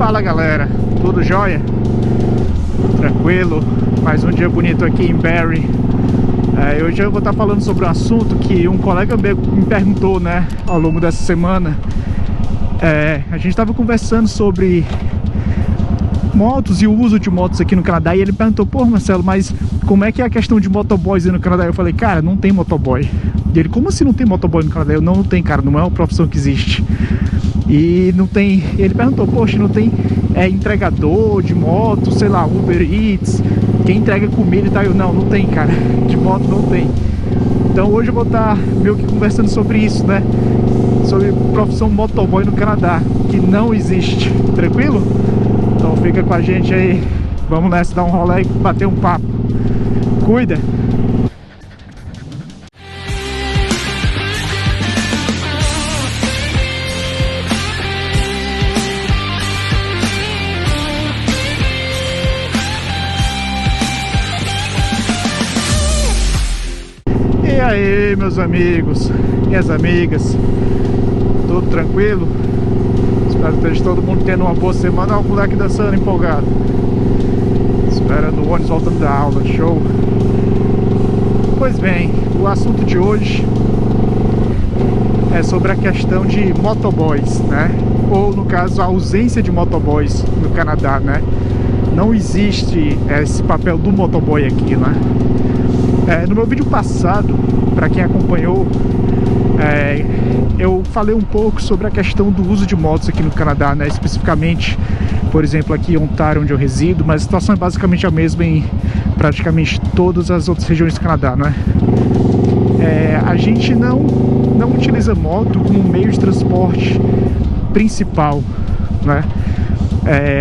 Fala galera, tudo jóia? Tranquilo? Mais um dia bonito aqui em Barrie. Hoje eu vou estar falando sobre um assunto que um colega me perguntou, né, ao longo dessa semana. A gente estava conversando sobre motos e o uso de motos aqui no Canadá, e ele perguntou: pô Marcelo, mas como é que é a questão de motoboys aí no Canadá? Eu falei: cara, não tem motoboy. E ele: como assim não tem motoboy no Canadá? Eu: não tem, cara, não é uma profissão que existe. E não tem. Ele perguntou: poxa, não tem entregador de moto, sei lá, Uber Eats, quem entrega comida e tal? Eu: não tem, cara, de moto não tem. Então hoje eu vou estar meio que conversando sobre isso, né, sobre profissão motoboy no Canadá, que não existe. Tranquilo? Então fica com a gente aí, vamos nessa, dar um rolê e bater um papo. Cuida! E aí, meus amigos, minhas amigas, tudo tranquilo? Espero que esteja todo mundo tendo uma boa semana. Olha o moleque dançando empolgado, esperando o ônibus voltando da aula. Show! Pois bem, o assunto de hoje é sobre a questão de motoboys, né? Ou no caso, a ausência de motoboys no Canadá, né? Não existe esse papel do motoboy aqui, né? No meu vídeo passado, para quem acompanhou, eu falei um pouco sobre a questão do uso de motos aqui no Canadá, né? Especificamente, por exemplo, aqui em Ontário, onde eu resido, mas a situação é basicamente a mesma em praticamente todas as outras regiões do Canadá, né? A gente não utiliza moto como meio de transporte principal, né?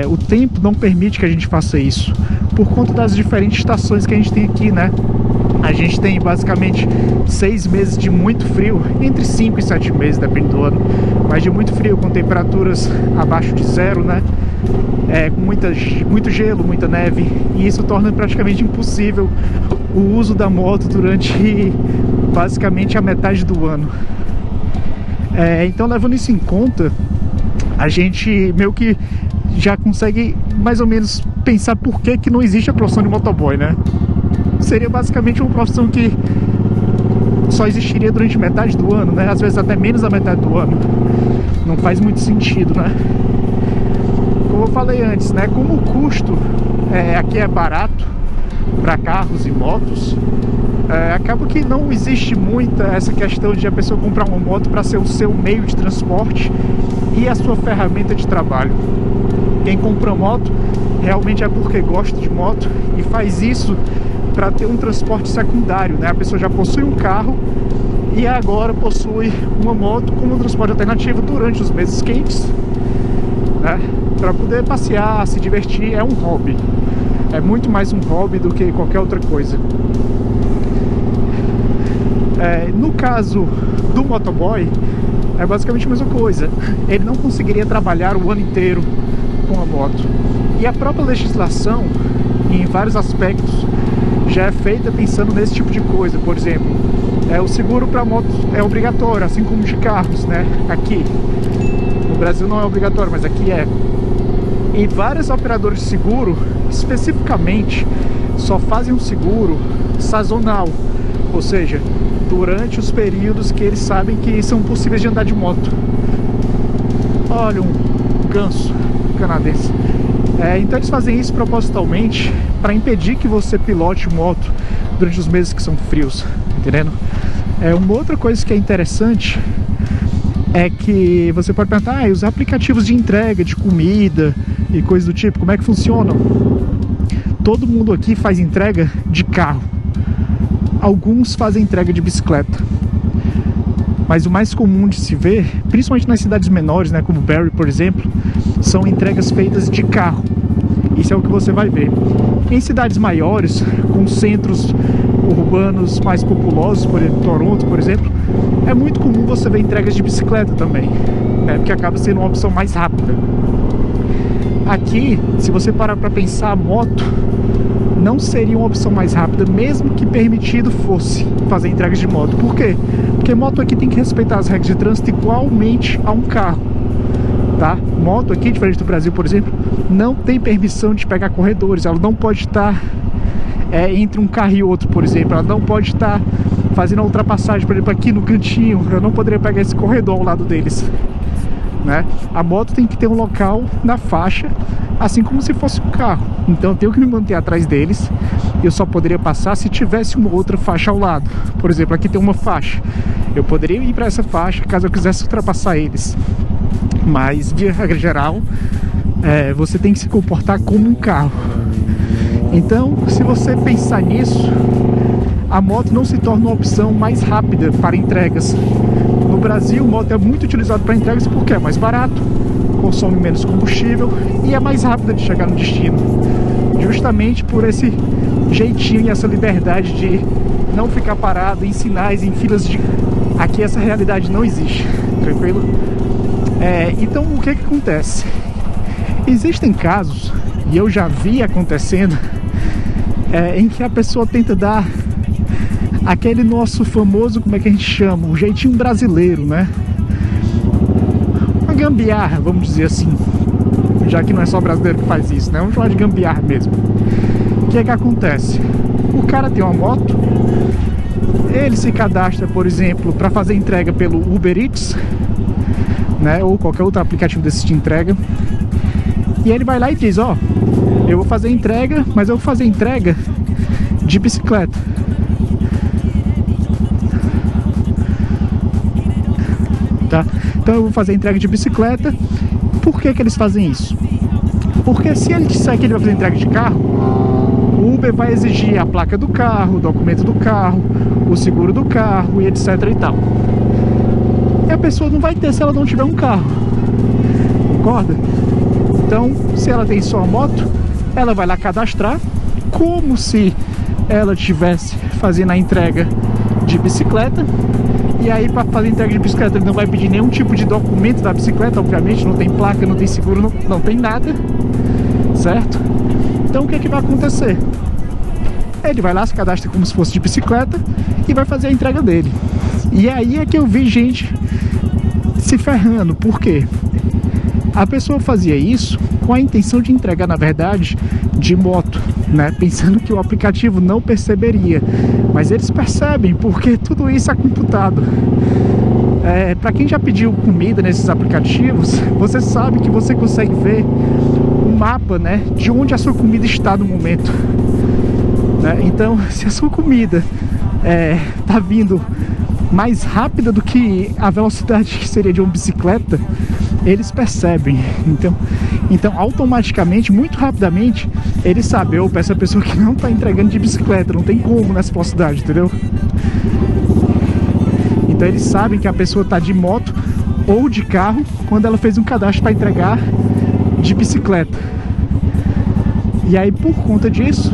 O tempo não permite que a gente faça isso, por conta das diferentes estações que a gente tem aqui, né? A gente tem basicamente 6 meses de muito frio, entre 5 e 7 meses, depende do ano, mas de muito frio, com temperaturas abaixo de zero, né? Com muito gelo, muita neve, e isso torna praticamente impossível o uso da moto durante basicamente a metade do ano. Então, levando isso em conta, a gente meio que já consegue mais ou menos pensar por que não existe a profissão de motoboy, né? Seria basicamente uma profissão que só existiria durante metade do ano, né? Às vezes até menos da metade do ano. Não faz muito sentido, né? Como eu falei antes, né? Como o custo aqui é barato para carros e motos, acaba que não existe muita essa questão de a pessoa comprar uma moto para ser o seu meio de transporte e a sua ferramenta de trabalho. Quem compra moto realmente é porque gosta de moto e faz isso para ter um transporte secundário, né? A pessoa já possui um carro e agora possui uma moto como um transporte alternativo durante os meses quentes, né? Para poder passear, se divertir. É um hobby, é muito mais um hobby do que qualquer outra coisa. No caso do motoboy, é basicamente a mesma coisa. Ele não conseguiria trabalhar o ano inteiro com a moto, e a própria legislação, em vários aspectos, já é feita pensando nesse tipo de coisa. Por exemplo, o seguro para motos é obrigatório, assim como de carros, né? Aqui no Brasil não é obrigatório, mas aqui é. E vários operadores de seguro, especificamente, só fazem um seguro sazonal, ou seja, durante os períodos que eles sabem que são possíveis de andar de moto. Olha, um ganso canadense. Então eles fazem isso propositalmente para impedir que você pilote moto durante os meses que são frios, entendendo? Uma outra coisa que é interessante é que você pode perguntar: os aplicativos de entrega de comida e coisas do tipo, como é que funcionam? Todo mundo aqui faz entrega de carro, alguns fazem entrega de bicicleta, mas o mais comum de se ver, principalmente nas cidades menores, né, como Barrie, por exemplo, são entregas feitas de carro. Isso é o que você vai ver. Em cidades maiores, com centros urbanos mais populosos, por exemplo, Toronto, por exemplo, é muito comum você ver entregas de bicicleta também, né, porque acaba sendo uma opção mais rápida. Aqui, se você parar para pensar, a moto não seria uma opção mais rápida, mesmo que permitido fosse fazer entregas de moto. Por quê? Porque moto aqui tem que respeitar as regras de trânsito igualmente a um carro. tá? Moto aqui, diferente do Brasil, por exemplo, não tem permissão de pegar corredores. Ela não pode estar entre um carro e outro, por exemplo. Ela não pode estar fazendo a ultrapassagem, por exemplo, aqui no cantinho. Eu não poderia pegar esse corredor ao lado deles, né? A moto tem que ter um local na faixa, assim como se fosse um carro. Então eu tenho que me manter atrás deles. Eu só poderia passar se tivesse uma outra faixa ao lado. Por exemplo, aqui tem uma faixa. Eu poderia ir para essa faixa caso eu quisesse ultrapassar eles. Mas, via regra geral, você tem que se comportar como um carro. Então, se você pensar nisso, a moto não se torna uma opção mais rápida para entregas. No Brasil, a moto é muito utilizada para entregas porque é mais barato, consome menos combustível e é mais rápida de chegar no destino. Justamente por esse jeitinho e essa liberdade de não ficar parado em sinais, em filas de... Aqui essa realidade não existe, tranquilo? Então o que acontece? Existem casos, e eu já vi acontecendo, em que a pessoa tenta dar aquele nosso famoso, como é que a gente chama? O jeitinho brasileiro, né? Uma gambiarra, vamos dizer assim. Já que não é só brasileiro que faz isso, né? Vamos falar de gambiarra mesmo. O que é que acontece? O cara tem uma moto, ele se cadastra, por exemplo, para fazer entrega pelo Uber Eats, né? Ou qualquer outro aplicativo desse de entrega. E ele vai lá e diz, ó, eu vou fazer entrega, mas eu vou fazer entrega de bicicleta. Tá? Então eu vou fazer entrega de bicicleta. Por que eles fazem isso? Porque se ele disser que ele vai fazer entrega de carro, o Uber vai exigir a placa do carro, o documento do carro, o seguro do carro e etc e tal. E a pessoa não vai ter se ela não tiver um carro, concorda? Então, se ela tem só a moto, ela vai lá cadastrar como se ela estivesse fazendo a entrega de bicicleta. E aí, para fazer entrega de bicicleta, ele não vai pedir nenhum tipo de documento da bicicleta, obviamente, não tem placa, não tem seguro, não tem nada, certo? Então o que é que vai acontecer? Ele vai lá, se cadastra como se fosse de bicicleta e vai fazer a entrega dele. E aí é que eu vi gente se ferrando. Por quê? A pessoa fazia isso com a intenção de entregar, na verdade, de moto, né? Pensando que o aplicativo não perceberia. Mas eles percebem, porque tudo isso é computado. Para quem já pediu comida nesses aplicativos, você sabe que você consegue ver um mapa, né, de onde a sua comida está no momento, né? Então, se a sua comida tá vindo mais rápida do que a velocidade que seria de uma bicicleta, eles percebem. Então automaticamente, muito rapidamente, eles sabem, opa, essa pessoa que não está entregando de bicicleta, não tem como nessa velocidade, entendeu? Então eles sabem que a pessoa está de moto ou de carro quando ela fez um cadastro para entregar de bicicleta. E aí, por conta disso,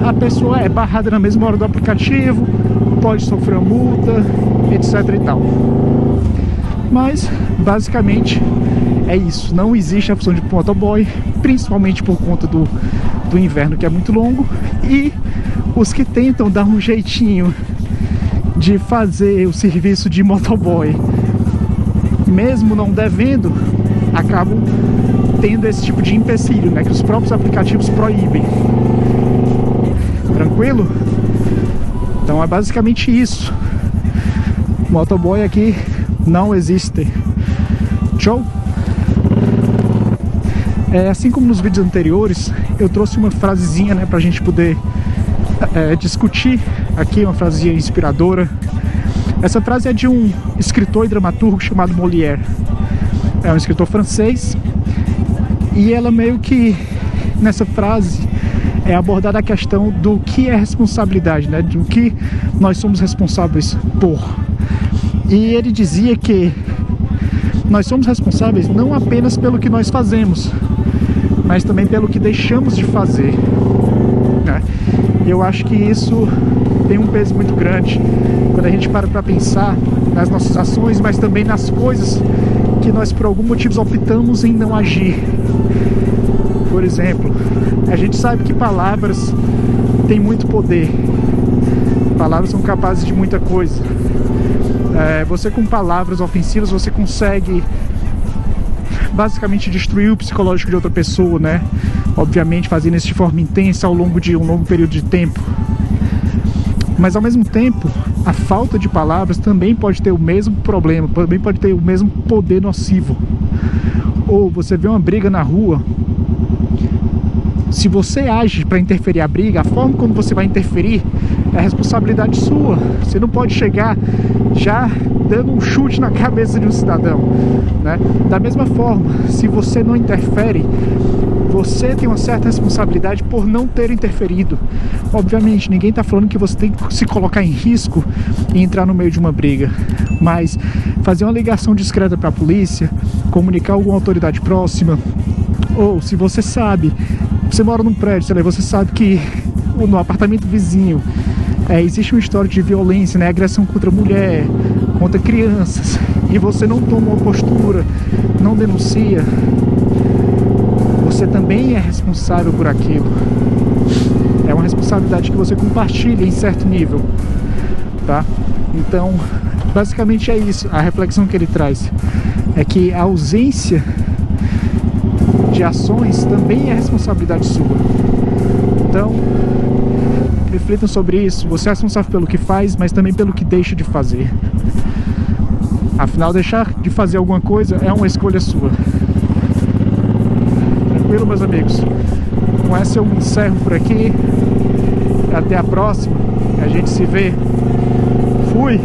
a pessoa é barrada na mesma hora do aplicativo, pode sofrer uma multa, etc e tal. Mas, basicamente, é isso. Não existe a opção de motoboy, principalmente por conta do inverno, que é muito longo. E os que tentam dar um jeitinho de fazer o serviço de motoboy, mesmo não devendo, acabam tendo esse tipo de empecilho, né, que os próprios aplicativos proíbem. Tranquilo? Então é basicamente isso. Motoboy aqui não existe. Show? Assim como nos vídeos anteriores, eu trouxe uma frasezinha, né, pra gente poder discutir aqui, uma frasezinha inspiradora. Essa frase é de um escritor e dramaturgo chamado Molière. É um escritor francês. E ela meio que, nessa frase, é abordada a questão do que é responsabilidade, né? Do que nós somos responsáveis por. E ele dizia que nós somos responsáveis não apenas pelo que nós fazemos, mas também pelo que deixamos de fazer, né? Eu acho que isso tem um peso muito grande quando a gente para pensar nas nossas ações, mas também nas coisas que nós por algum motivo optamos em não agir. Por exemplo, a gente sabe que palavras têm muito poder. Palavras são capazes de muita coisa. Você com palavras ofensivas, você consegue basicamente destruir o psicológico de outra pessoa, né? Obviamente fazendo isso de forma intensa ao longo de um longo período de tempo. Mas ao mesmo tempo, a falta de palavras também pode ter o mesmo problema, também pode ter o mesmo poder nocivo. Ou você vê uma briga na rua, se você age para interferir a briga, a forma como você vai interferir é responsabilidade sua. Você não pode chegar já dando um chute na cabeça de um cidadão, né? Da mesma forma, se você não interfere, você tem uma certa responsabilidade por não ter interferido. Obviamente, ninguém está falando que você tem que se colocar em risco e entrar no meio de uma briga, mas fazer uma ligação discreta para a polícia, comunicar alguma autoridade próxima, ou se você sabe, você mora num prédio, sei lá, você sabe que no apartamento vizinho existe uma história de violência, né, agressão contra mulher, contra crianças, e você não toma uma postura, não denuncia, você também é responsável por aquilo. É uma responsabilidade que você compartilha em certo nível, tá? Então, basicamente é isso. A reflexão que ele traz é que a ausência de ações também é responsabilidade sua. Então, reflitam sobre isso. Você é responsável pelo que faz, mas também pelo que deixa de fazer. Afinal, deixar de fazer alguma coisa é uma escolha sua. Tranquilo, meus amigos? Com essa eu me encerro por aqui. Até a próxima. A gente se vê. Fui!